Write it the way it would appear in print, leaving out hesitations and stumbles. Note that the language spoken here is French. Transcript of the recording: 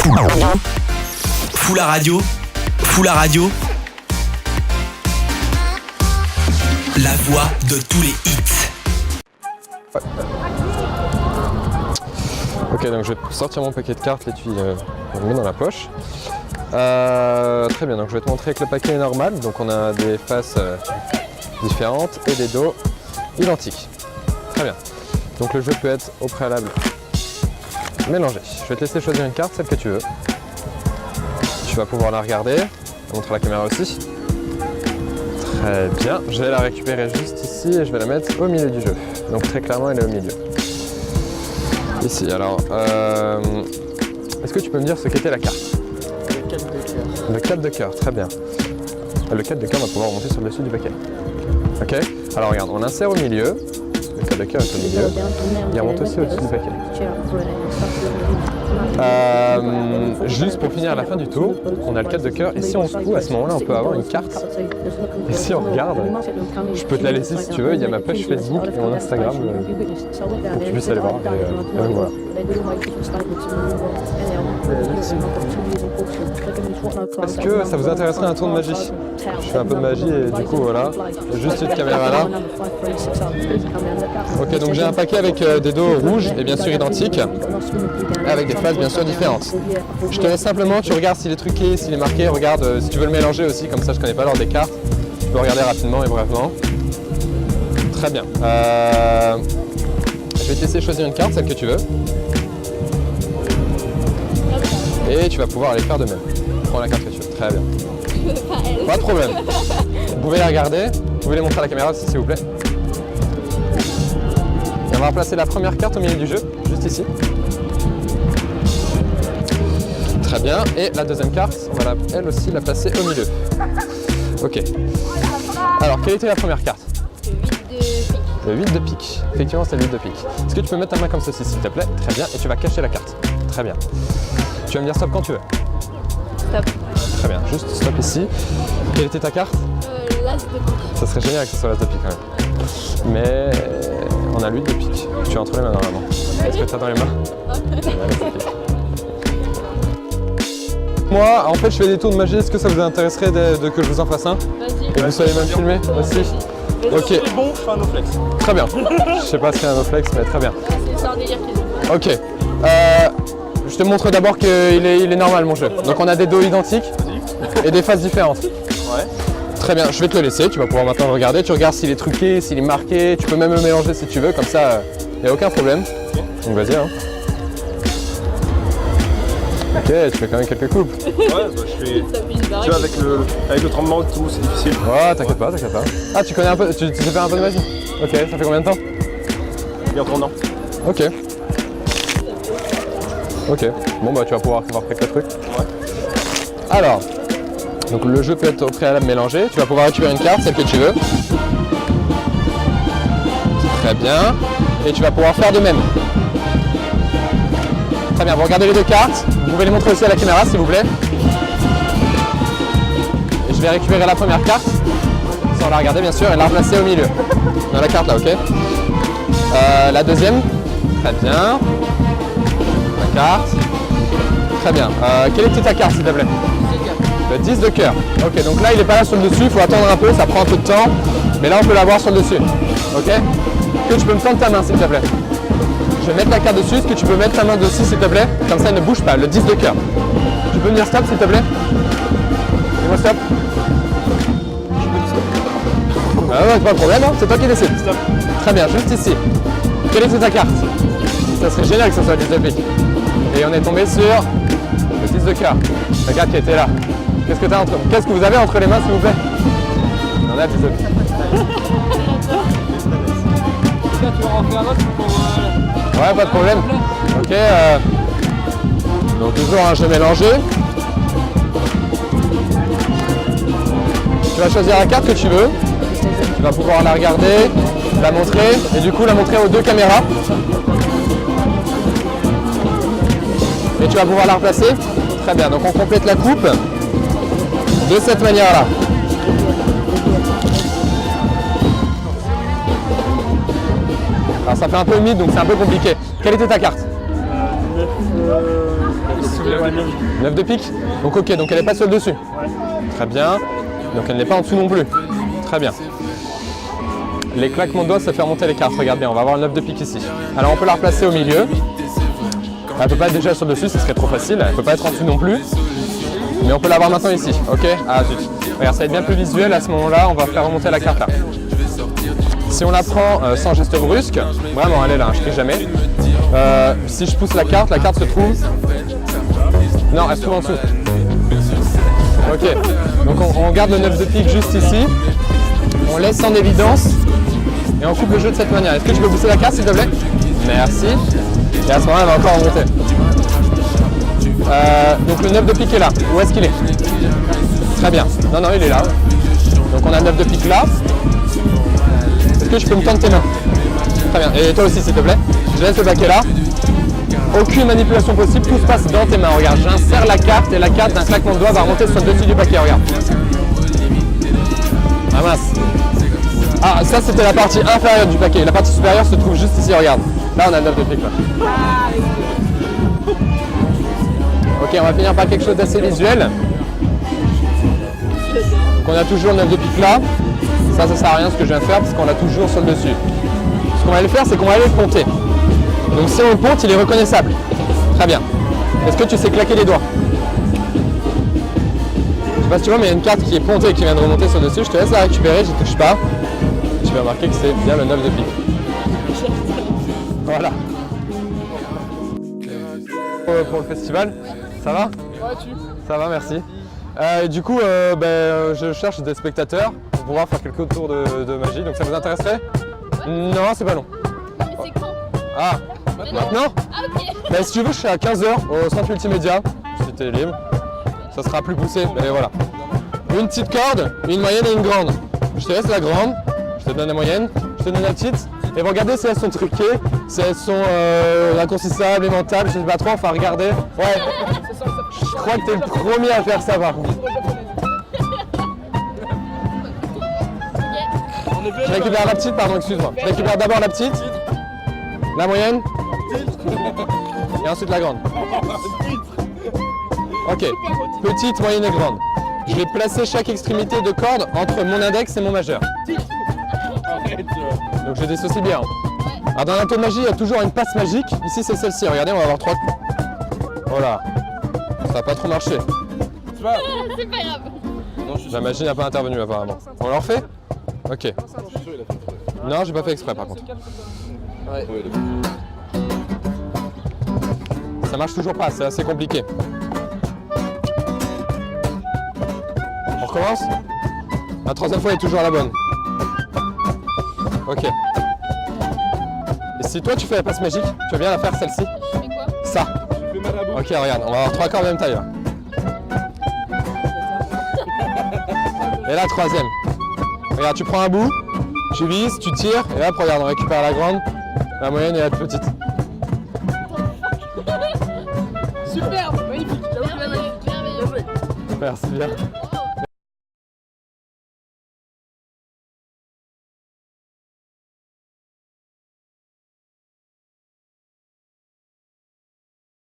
Fou la radio. Fou la radio. La voix de tous les hits. Ouais. Ok, donc je vais sortir mon paquet de cartes, l'étui, on le met dans la poche. Très bien, donc je vais te montrer que le paquet est normal, donc on a des faces différentes et des dos identiques. Très bien, donc le jeu peut être au préalable mélangé. Je vais te laisser choisir une carte, celle que tu veux. Tu vas pouvoir la regarder, montrer à la caméra aussi. Très bien, je vais la récupérer juste ici et je vais la mettre au milieu du jeu. Donc très clairement elle est au milieu. Ici, alors, est-ce que tu peux me dire ce qu'était la carte? Le 4 de cœur. Le 4 de cœur, très bien. Le 4 de cœur va pouvoir remonter sur le dessus du paquet. Ok, alors regarde, on insère au milieu. Le 4 de cœur est au milieu. Il remonte aussi au-dessus du paquet. Juste pour finir à la fin du tour, on a le 4 de cœur et si on secoue, à ce moment-là, on peut avoir une carte. Et si on regarde, je peux te la laisser si tu veux, il y a ma page Facebook et mon Instagram pour que tu puisses aller voir. Et donc voilà. Est-ce que ça vous intéresserait un tour de magie? Je fais un peu de magie et du coup voilà, juste une caméra là. Ok, donc j'ai un paquet avec des dos rouges et bien sûr identiques, avec des faces bien sûr différentes. Je te laisse simplement, tu regardes s'il est truqué, s'il est marqué, regarde si tu veux le mélanger aussi, comme ça je connais pas l'ordre des cartes. Tu peux regarder rapidement et brièvement. Très bien. Je vais te laisser choisir une carte, celle que tu veux. Et tu vas pouvoir aller faire de même. Prends la carte que tu veux. Très bien. Pas de problème. Vous pouvez les regarder. Vous pouvez les montrer à la caméra aussi, s'il vous plaît. Et on va replacer la première carte au milieu du jeu, juste ici. Très bien. Et la deuxième carte, on va elle aussi la placer au milieu. Ok. Alors, quelle était la première carte? Le 8 de pique. Effectivement, c'est le 8 de pique. Est-ce que tu peux mettre ta main comme ceci, s'il te plaît? Très bien. Et tu vas cacher la carte. Très bien. Tu vas me dire stop quand tu veux. Stop. Très bien. Juste stop ici. Quelle était ta carte? L'as de pique. Ça serait génial que ce soit l'as de pique quand même. Mais on a le 8 de pique. Tu as entre les mains normalement. Est-ce que tu as dans les mains? Moi, en fait, je fais des tours de magie. Est-ce que ça vous intéresserait que je vous en fasse un? Vas-y. Et vous soyez même filmé aussi? Ok. C'est bon, je fais un no-flex. Très bien. Je sais pas ce qu'est un no-flex, mais très bien. C'est un délire qu'ils ont. Ok. Je te montre d'abord qu'il est normal mon jeu. Donc on a des dos identiques et des faces différentes. Ouais. Très bien, je vais te le laisser, tu vas pouvoir maintenant le regarder. Tu regardes s'il est truqué, s'il est marqué, tu peux même le mélanger si tu veux, comme ça il n'y a aucun problème. Donc vas-y hein. Ok, tu fais quand même quelques coupes. Ouais, bah je fais. Tu vois, avec le tremblement et tout, c'est difficile. Ouais, t'inquiète pas, t'inquiète pas. Ah, tu connais un peu, tu sais faire un peu de magie? Ok, ça fait combien de temps? Il y a 30 ans. Ok. Ok, bon bah tu vas pouvoir voir quelques trucs. Ouais. Alors, donc le jeu peut être au préalable mélangé. Tu vas pouvoir récupérer une carte, celle que tu veux. Très bien. Et tu vas pouvoir faire de même. Très bien, vous regardez les deux cartes. Vous pouvez les montrer aussi à la caméra s'il vous plaît. Et je vais récupérer la première carte, sans la regarder bien sûr, et la replacer au milieu. Dans la carte là, ok. La deuxième, très bien. La carte. Très bien. Quelle était ta carte s'il te plaît? Le 10 de cœur. Ok, donc là il n'est pas là sur le dessus, il faut attendre un peu, ça prend un peu de temps. Mais là on peut l'avoir sur le dessus. Ok. Est-ce que tu peux me tendre ta main s'il te plaît? Je vais mettre la carte dessus, est-ce que tu peux mettre ta main dessus s'il te plaît? Comme ça elle ne bouge pas, le 10 de cœur. Tu peux me dire stop s'il te plaît? Dis-moi stop. Ah ouais, pas de problème, hein, c'est toi qui décides. Stop. Très bien, juste ici. Quelle était ta carte? Ça serait génial que ce soit le 10 de pique. Et on est tombé sur le 10 de cœur. La carte qui était là. Qu'est-ce que vous avez entre les mains s'il vous plaît? On a le 10 de pique. Tu vas en faire un autre pour. Ouais, pas de problème. Ok. Donc toujours un jeu mélangé. Tu vas choisir la carte que tu veux. Tu vas pouvoir la regarder, la montrer et du coup la montrer aux deux caméras. Et tu vas pouvoir la replacer. Très bien, donc on complète la coupe de cette manière-là. Alors ça fait un peu humide donc c'est un peu compliqué. Quelle était ta carte? Ouais, 9 de pique. Donc ok, donc elle n'est pas sur le dessus. Très bien. Donc elle n'est pas en dessous non plus. Très bien. Les claquements de doigts, ça fait remonter les cartes. Regarde bien, on va avoir le 9 de pique ici. Alors on peut la replacer au milieu. Elle ne peut pas être déjà sur le dessus, ce serait trop facile. Elle ne peut pas être en dessous non plus. Mais on peut l'avoir maintenant ici. Ok. Ah zut. Regarde, ça va être bien plus visuel. À ce moment-là, on va faire remonter la carte là. Si on la prend sans geste brusque, vraiment elle est là, je ne crie jamais. Si je pousse la carte se trouve... Non, elle se trouve en dessous. Ok, donc on garde le 9 de pique juste ici. On laisse en évidence et on coupe le jeu de cette manière. Est-ce que tu peux pousser la carte s'il te plaît? Merci. Et à ce moment-là, elle va encore remonter. Donc le 9 de pique est là. Où est-ce qu'il est? Très bien. Non, non, il est là. Donc on a le 9 de pique là. Est-ce que je peux me tendre tes mains? Très bien. Et toi aussi s'il te plaît. Je laisse le paquet là. Aucune manipulation possible, tout se passe dans tes mains. Regarde, j'insère la carte et la carte d'un claquement de doigts va remonter sur le dessus du paquet. Regarde. Ah mince. Ah, ça c'était la partie inférieure du paquet. La partie supérieure se trouve juste ici, regarde. Là on a le 9 de pique là. Ok, on va finir par quelque chose d'assez visuel. Donc on a toujours le 9 de pique là. Ça sert à rien ce que je viens de faire parce qu'on l'a toujours sur le dessus. Ce qu'on va aller faire, c'est qu'on va aller le ponter. Donc si on le ponte, il est reconnaissable. Très bien. Est-ce que tu sais claquer les doigts? Je sais pas si tu vois, mais il y a une carte qui est pontée et qui vient de remonter sur le dessus. Je te laisse la récupérer, je ne touche pas. Tu vas remarquer que c'est bien le 9 de pique. Voilà. Pour le festival, ça va? Ouais, Ça va, merci. Du coup, je cherche des spectateurs pour pouvoir faire quelques tours de magie. Donc ça vous intéresserait? Non, c'est pas long. Mais c'est quand? Ah, maintenant? Ah ok. Bah, si tu veux, je suis à 15h au centre multimédia. Si t'es libre, ça sera plus poussé, mais voilà. Une petite corde, une moyenne et une grande. Je te laisse la grande, je te donne la moyenne, je te donne la petite. Et vous regardez si elles sont truquées, si elles sont raccourcissables, aimantables, je sais pas trop, enfin regardez. Ouais, je crois que t'es le premier à faire ça par contre. Je récupère la petite, pardon, excuse-moi. Je récupère d'abord la petite, la moyenne, et ensuite la grande. Ok, petite, moyenne et grande. Je vais placer chaque extrémité de corde entre mon index et mon majeur. Donc je dissocie bien. Alors dans l'anneau de magie, il y a toujours une passe magique. Ici c'est celle-ci, regardez, on va avoir 3. Voilà. Ça n'a pas trop marché. C'est pas grave. La magie n'a pas intervenu apparemment. On leur fait? Ok. Non, j'ai pas fait exprès par contre. Ça marche toujours pas, c'est assez compliqué. On recommence? La troisième fois est toujours la bonne. Ok. Et si toi tu fais la passe magique, tu veux bien la faire celle-ci? Je fais quoi? Ça. Ok, regarde, on va avoir 3 cordes de même taille là. Et la troisième. Regarde, tu prends un bout, tu vises, tu tires, et hop, regarde, on récupère la grande, la moyenne et la petite. Superbe, magnifique. Merveilleux. Merci bien.